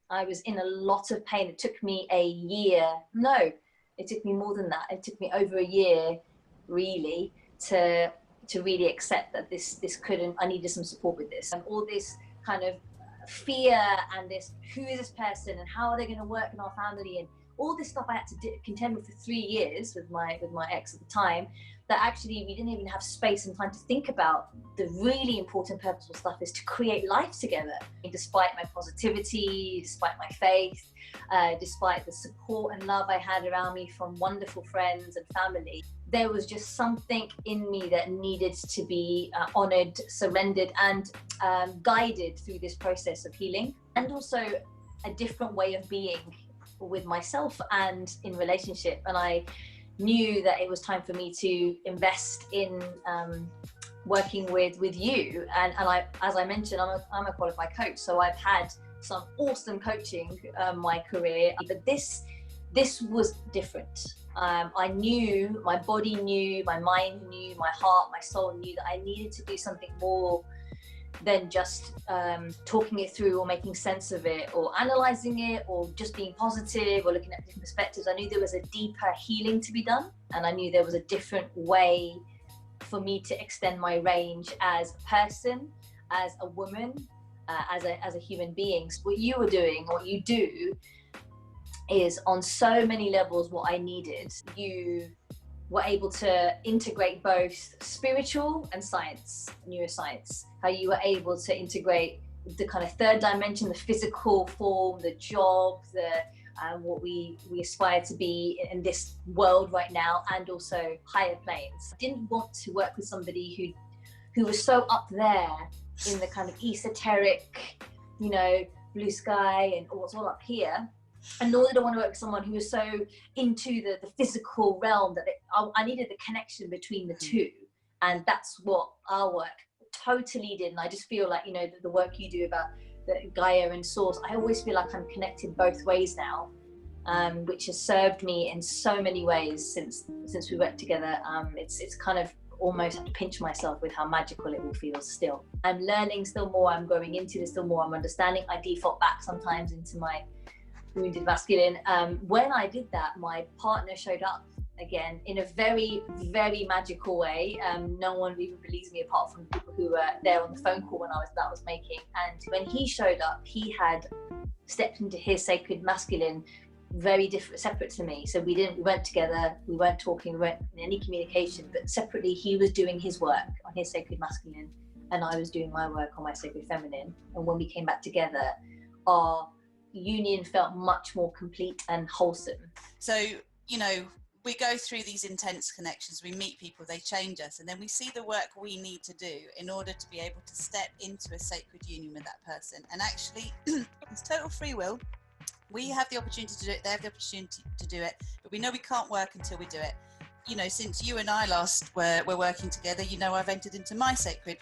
I was in a lot of pain. It took me a year. No, it took me more than that. It took me over a year, really, to really accept that this couldn't. I needed some support with this, and all this kind of fear and this, who is this person and how are they going to work in our family, and all this stuff I had to contend with for 3 years with my ex at the time, that actually we didn't even have space and time to think about. The really important purposeful stuff is to create life together. Despite my positivity, despite my faith, despite the support and love I had around me from wonderful friends and family, there was just something in me that needed to be honored, surrendered, and guided through this process of healing, and also a different way of being with myself and in relationship. And I knew that it was time for me to invest in working with you. And I, as I mentioned, I'm a qualified coach, so I've had some awesome coaching my career, but this was different. I knew, my body knew, my mind knew, my heart, my soul knew that I needed to do something more than just talking it through or making sense of it or analyzing it or just being positive or looking at different perspectives. I knew there was a deeper healing to be done, and I knew there was a different way for me to extend my range as a person, as a woman, as a human being. So what you were doing, what you do, is on so many levels what I needed. You were able to integrate both spiritual and science, neuroscience, how you were able to integrate the kind of third dimension, the physical form, the job, what we aspire to be in this world right now, and also higher planes. I didn't want to work with somebody who was so up there in the kind of esoteric, blue sky and what's all up here. And nor did I want to work with someone who was so into the physical realm that I needed the connection between the two. And that's what our work totally did. And I just feel like, the work you do about the Gaia and Source, I always feel like I'm connected both ways now, which has served me in so many ways since we worked together. It's kind of almost have to pinch myself with how magical it all feels still. I'm learning still more, I'm going into this still more, I'm understanding. I default back sometimes into my wounded masculine. When I did that, my partner showed up again in a very, very magical way. No one even believes me apart from people who were there on the phone call when that was making. And when he showed up, he had stepped into his sacred masculine, very different, separate to me. So we weren't together, we weren't talking, we weren't in any communication, but separately he was doing his work on his sacred masculine and I was doing my work on my sacred feminine. And when we came back together, our union felt much more complete and wholesome. So, we go through these intense connections, we meet people, they change us, and then we see the work we need to do in order to be able to step into a sacred union with that person. And actually, it's total free will. We have the opportunity to do it, they have the opportunity to do it, but we know we can't work until we do it. Since you and I last were working together, I've entered into my sacred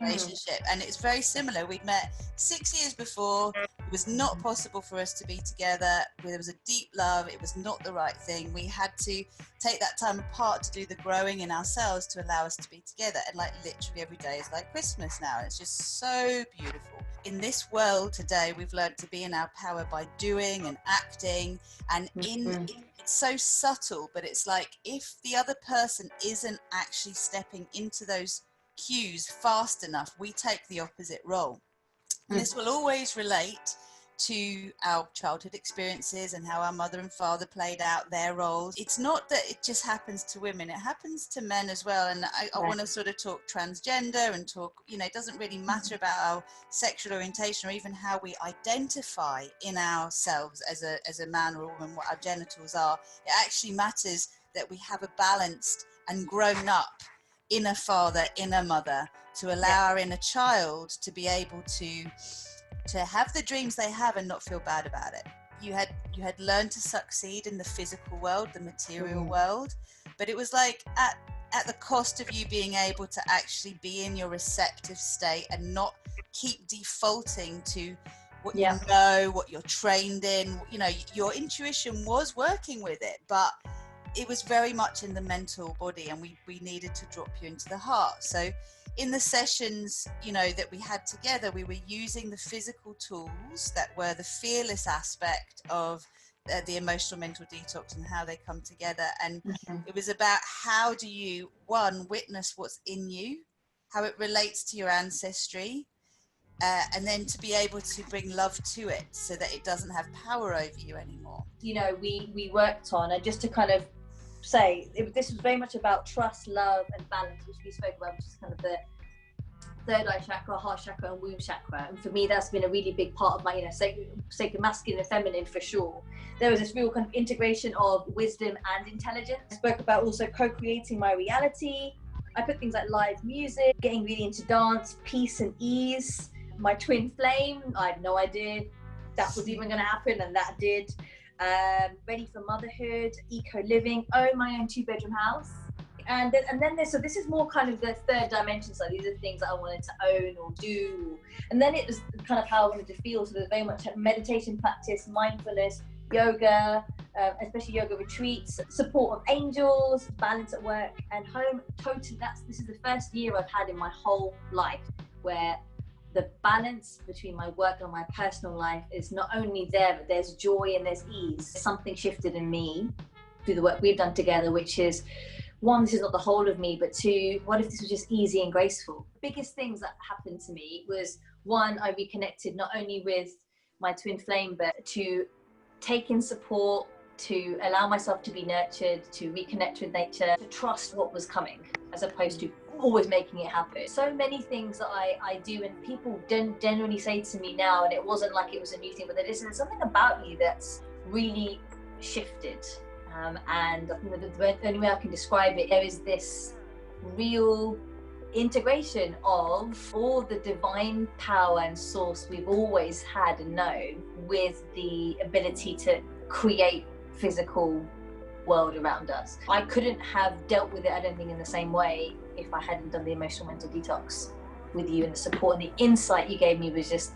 relationship, and it's very similar. We'd met 6 years before. It was not possible for us to be together. There was a deep love. It was not the right thing. We had to take that time apart to do the growing in ourselves to allow us to be together. And literally every day is like Christmas now. It's just so beautiful. In this world today, we've learned to be in our power by doing and acting, and it's so subtle, but it's like if the other person isn't actually stepping into those cues fast enough, we take the opposite role. And this will always relate to our childhood experiences and how our mother and father played out their roles. It's not that it just happens to women, it happens to men as well. And I want to sort of talk transgender and talk, it doesn't really matter about our sexual orientation or even how we identify in ourselves as a man or a woman, what our genitals are. It actually matters that we have a balanced and grown up inner father, inner mother, to allow our inner child to be able to have the dreams they have and not feel bad about it. You had learned to succeed in the physical world, the material world, but it was like at the cost of you being able to actually be in your receptive state and not keep defaulting to what you know, what you're trained in. Your intuition was working with it, but it was very much in the mental body, and we needed to drop you into the heart. So in the sessions, you know, that we had together, we were using the physical tools that were the fearless aspect of the emotional mental detox and how they come together. And it was about how do you, one, witness what's in you, how it relates to your ancestry, and then to be able to bring love to it so that it doesn't have power over you anymore. You know, we worked on, and just to kind of say, this was very much about trust, love, and balance, which we spoke about, which is kind of the third eye chakra, heart chakra, and womb chakra. And for me, that's been a really big part of my, you know, sacred masculine and feminine for sure. There was this real kind of integration of wisdom and intelligence. I spoke about also co-creating my reality. I put things like live music, getting really into dance, peace and ease. My twin flame, I had no idea that was even going to happen, and that did. Ready for motherhood, eco living, own my own 2-bedroom house. And then there's, so this is more kind of the third dimension. So these are things that I wanted to own or do. And then it was kind of how I wanted to feel. So there's very much meditation practice, mindfulness, yoga, especially yoga retreats, support of angels, balance at work and home. Totally, this is the first year I've had in my whole life where the balance between my work and my personal life is not only there, but there's joy and there's ease. Something shifted in me through the work we've done together, which is, one, this is not the whole of me, but two, what if this was just easy and graceful? The biggest things that happened to me was, one, I reconnected not only with my twin flame, but to take in support, to allow myself to be nurtured, to reconnect with nature, to trust what was coming, as opposed to always making it happen. So many things that I do, and people generally say to me now, and it wasn't like it was a new thing, but there's something about you that's really shifted. And I think that the only way I can describe it, there is this real integration of all the divine power and source we've always had and known, with the ability to create physical world around us. I couldn't have dealt with it, I don't think, in the same way if I hadn't done the emotional mental detox with you, and the support and the insight you gave me was just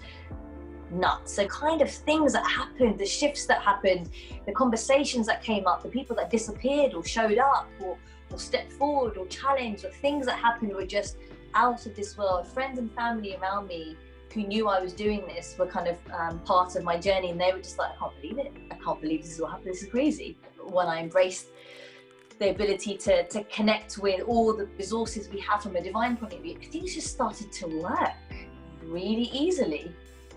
nuts. So kind of things that happened, the shifts that happened, the conversations that came up, the people that disappeared or showed up or stepped forward or challenged, or things that happened were just out of this world. Friends and family around me who knew I was doing this were kind of part of my journey, and they were just like, I can't believe it. I can't believe this is what happened. This is crazy. When I embraced the ability to connect with all the resources we have from a divine point of view, things just started to work really easily.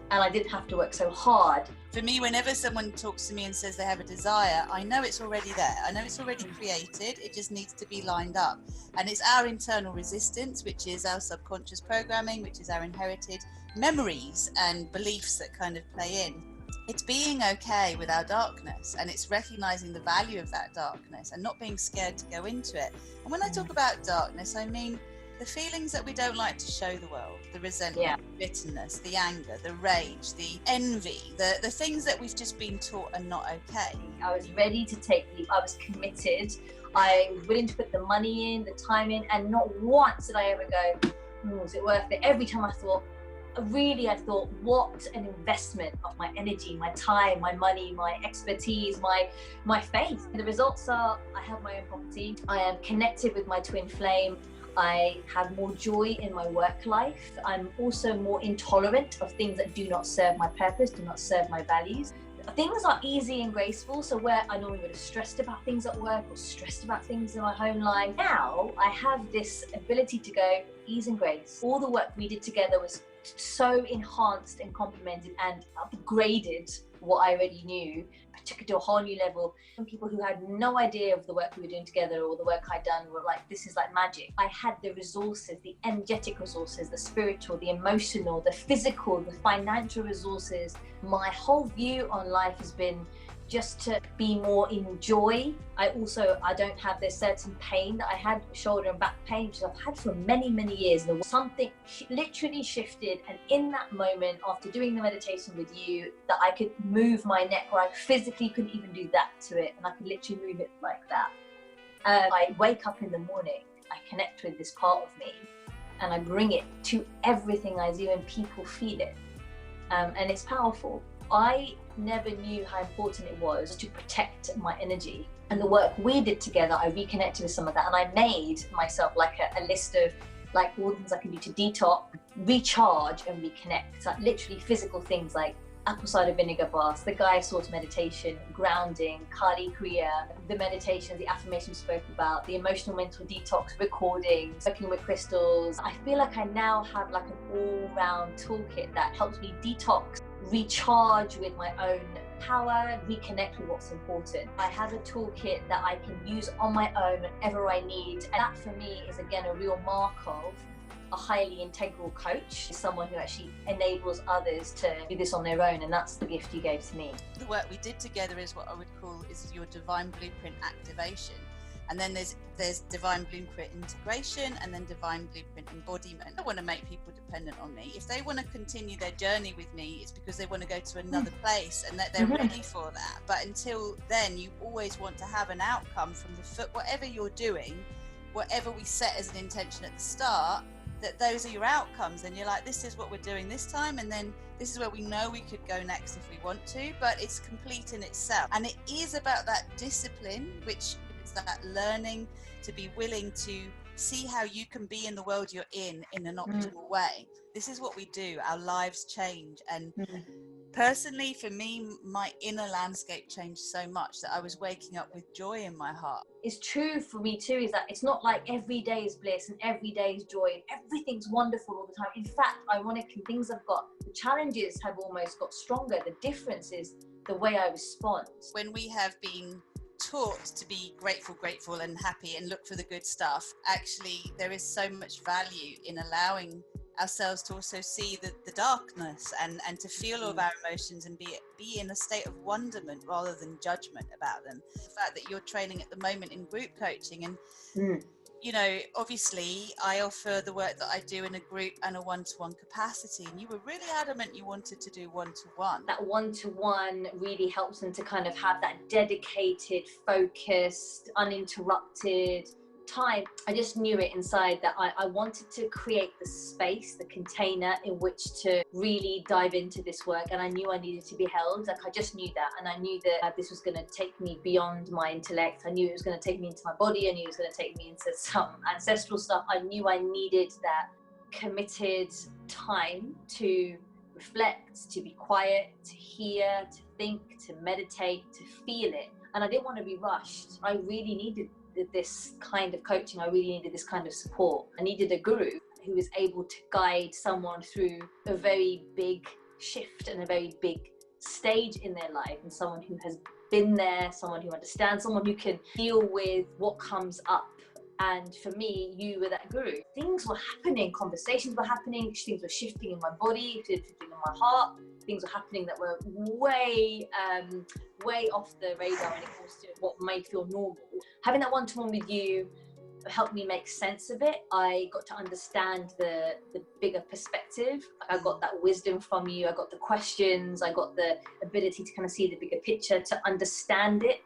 And I didn't have to work so hard. For me, whenever someone talks to me and says they have a desire, I know it's already there. I know it's already created. It just needs to be lined up. And it's our internal resistance, which is our subconscious programming, which is our inherited memories and beliefs that kind of play in. It's being okay with our darkness, and it's recognizing the value of that darkness and not being scared to go into it. And when I talk about darkness, I mean the feelings that we don't like to show the world, the resentment, the bitterness, the anger, the rage, the envy, the things that we've just been taught are not okay. I was ready to take leave. I was committed. I was willing to put the money in, the time in, and not once did I ever go, was it worth it? Every time I thought, what an investment of my energy, my time, my money, my expertise, my faith. And the results are, I have my own property. I am connected with my twin flame. I have more joy in my work life. I'm also more intolerant of things that do not serve my purpose, do not serve my values. Things are easy and graceful. So where I normally would have stressed about things at work or stressed about things in my home life, now I have this ability to go ease and grace. All the work we did together was so enhanced and complemented and upgraded what I already knew, took it to a whole new level. And people who had no idea of the work we were doing together or the work I'd done were like, this is like magic. I had the resources, the energetic resources, the spiritual, the emotional, the physical, the financial resources. My whole view on life has been just to be more in joy. I don't have this certain pain that I had, shoulder and back pain, which I've had for many, many years. And something literally shifted. And in that moment, after doing the meditation with you, that I could move my neck where I physically couldn't even do that to it. And I could literally move it like that. I wake up in the morning, I connect with this part of me, and I bring it to everything I do, and people feel it. And it's powerful. I never knew how important it was to protect my energy. And the work we did together, I reconnected with some of that, and I made myself like a list of like all the things I can do to detox, recharge and reconnect. So literally physical things like apple cider vinegar baths, the Gaia Source meditation, grounding, Kali Kriya, the meditations, the affirmations spoke about, the emotional mental detox recordings, working with crystals. I feel like I now have like an all-round toolkit that helps me detox, recharge with my own power, reconnect with what's important. I have a toolkit that I can use on my own whenever I need, and that for me is again a real mark of a highly integral coach, someone who actually enables others to do this on their own, and that's the gift you gave to me. The work we did together is what I would call is your divine blueprint activation. And then there's divine blueprint integration, and then divine blueprint embodiment. I want to make people dependent on me. If they want to continue their journey with me, it's because they want to go to another place and that they're ready for that. But until then, you always want to have an outcome from whatever you're doing, whatever we set as an intention at the start, that those are your outcomes, and you're like, this is what we're doing this time, and then this is where we know we could go next if we want to, but it's complete in itself. And it is about that discipline, which is that learning to be willing to see how you can be in the world you're in an optimal way. This is what we do. Our lives change. And personally, for me, my inner landscape changed so much that I was waking up with joy in my heart. It's true for me too, is that it's not like every day is bliss and every day is joy and everything's wonderful all the time. In fact, ironically, the challenges have almost got stronger. The difference is the way I respond. When we have been taught to be grateful and happy and look for the good stuff, actually there is so much value in allowing ourselves to also see the darkness and to feel all of our emotions and be in a state of wonderment rather than judgment about them. The fact that you're training at the moment in group coaching, and you know, obviously I offer the work that I do in a group and a one-to-one capacity, and you were really adamant you wanted to do one-to-one. That one-to-one really helps them to kind of have that dedicated, focused, uninterrupted time. I just knew it inside that I wanted to create the space, the container in which to really dive into this work, and I knew I needed to be held. Like, I just knew that, and I knew that this was going to take me beyond my intellect. I knew it was going to take me into my body. I knew it was going to take me into some ancestral stuff. I knew I needed that committed time to reflect, to be quiet, to hear, to think, to meditate, to feel it. And I didn't want to be rushed. I really needed this kind of coaching. I really needed this kind of support. I needed a guru who was able to guide someone through a very big shift and a very big stage in their life, and someone who has been there, someone who understands, someone who can deal with what comes up. And for me, you were that guru. Things were happening, conversations were happening, things were shifting in my body, shifting in my heart. Things were happening that were way off the radar when it comes to what may feel normal. Having that one-to-one with you helped me make sense of it. I got to understand the bigger perspective. I got that wisdom from you. I got the questions. I got the ability to kind of see the bigger picture, to understand it,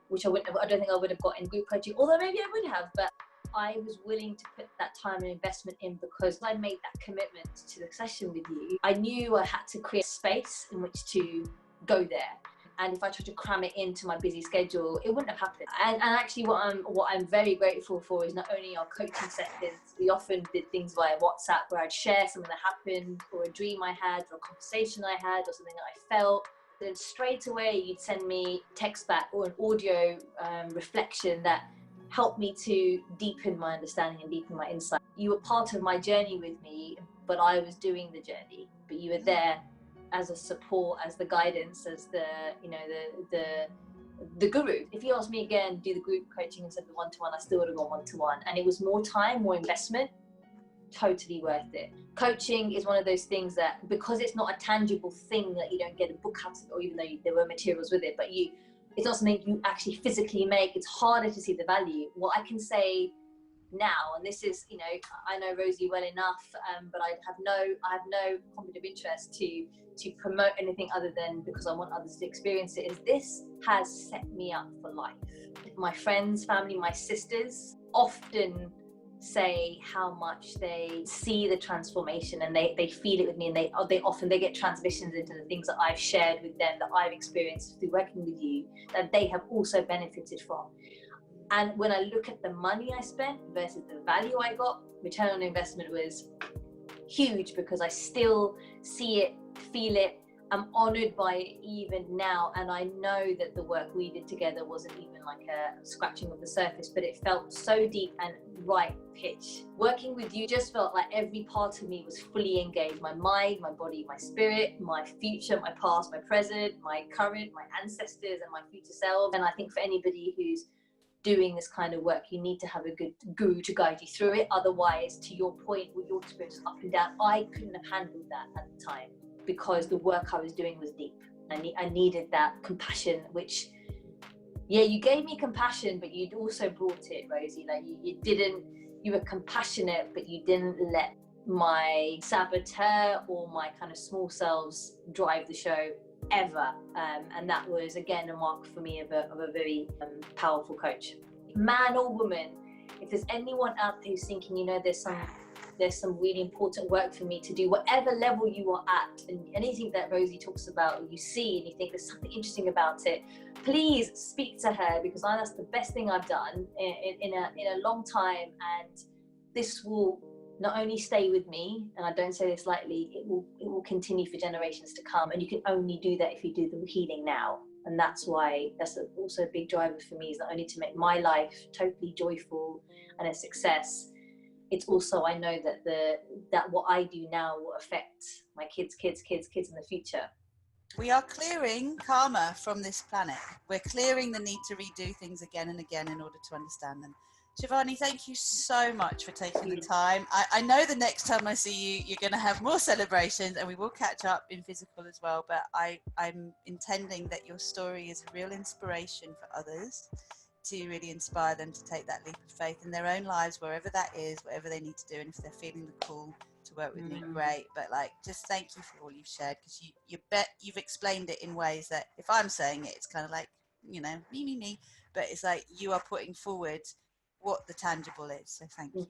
which I don't think I would have got in group coaching, although maybe I would have, but I was willing to put that time and investment in because I made that commitment to the session with you. I knew I had to create space in which to go there. And if I tried to cram it into my busy schedule, it wouldn't have happened. And actually what I'm very grateful for is not only our coaching sessions, we often did things via WhatsApp where I'd share something that happened, or a dream I had, or a conversation I had, or something that I felt. Then straight away you'd send me text back or an audio reflection that helped me to deepen my understanding and deepen my insight. You were part of my journey with me, but I was doing the journey. But you were there as a support, as the guidance, as the guru. If you asked me again, do the group coaching instead of the one-to-one, I still would have gone one-to-one. And it was more time, more investment, totally worth it. Coaching is one of those things that, because it's not a tangible thing that you don't get a book out of, or even though there were materials with it, but it's not something you actually physically make, it's harder to see the value. What I can say now, and this is, I know Rozy well enough, but I have no conflict of interest to promote anything other than because I want others to experience it, is this has set me up for life. My friends, family, my sisters often say how much they see the transformation and they feel it with me, and they get transmissions into the things that I've shared with them, that I've experienced through working with you, that they have also benefited from. And when I look at the money I spent versus the value I got, return on investment was huge, because I still see it, feel it. I'm honored by it even now. And I know that the work we did together wasn't even like a scratching of the surface, but it felt so deep and right pitch. Working with you just felt like every part of me was fully engaged. My mind, my body, my spirit, my future, my past, my present, my current, my ancestors, and my future self. And I think for anybody who's doing this kind of work, you need to have a good guru to guide you through it. Otherwise, to your point, with your experience up and down, I couldn't have handled that at the time, because the work I was doing was deep. I needed that compassion, which, yeah, you gave me compassion, but you'd also brought it, Rosie. Like you were compassionate, but you didn't let my saboteur or my kind of small selves drive the show ever. And that was, again, a mark for me of a very powerful coach. Man or woman, if there's anyone out there who's thinking, you know, there's some really important work for me to do, whatever level you are at, and anything that Rosie talks about, you see and you think there's something interesting about it, please speak to her, because that's the best thing I've done in a long time. And this will not only stay with me, and I don't say this lightly, it will continue for generations to come. And you can only do that if you do the healing now. And that's also a big driver for me, is not only to make my life totally joyful and a success, it's also, I know that what I do now will affect my kids in the future. We are clearing karma from this planet. We're clearing the need to redo things again and again in order to understand them. Shivani, thank you so much for taking the time. I know the next time I see you, you're going to have more celebrations, and we will catch up in physical as well. But I'm intending that your story is a real inspiration for others, to really inspire them to take that leap of faith in their own lives, wherever that is, whatever they need to do. And if they're feeling the call to work with me, great. But just thank you for all you've shared, because you've explained it in ways that if I'm saying it, it's kind of like, me. But it's like you are putting forward what the tangible is. So thank you.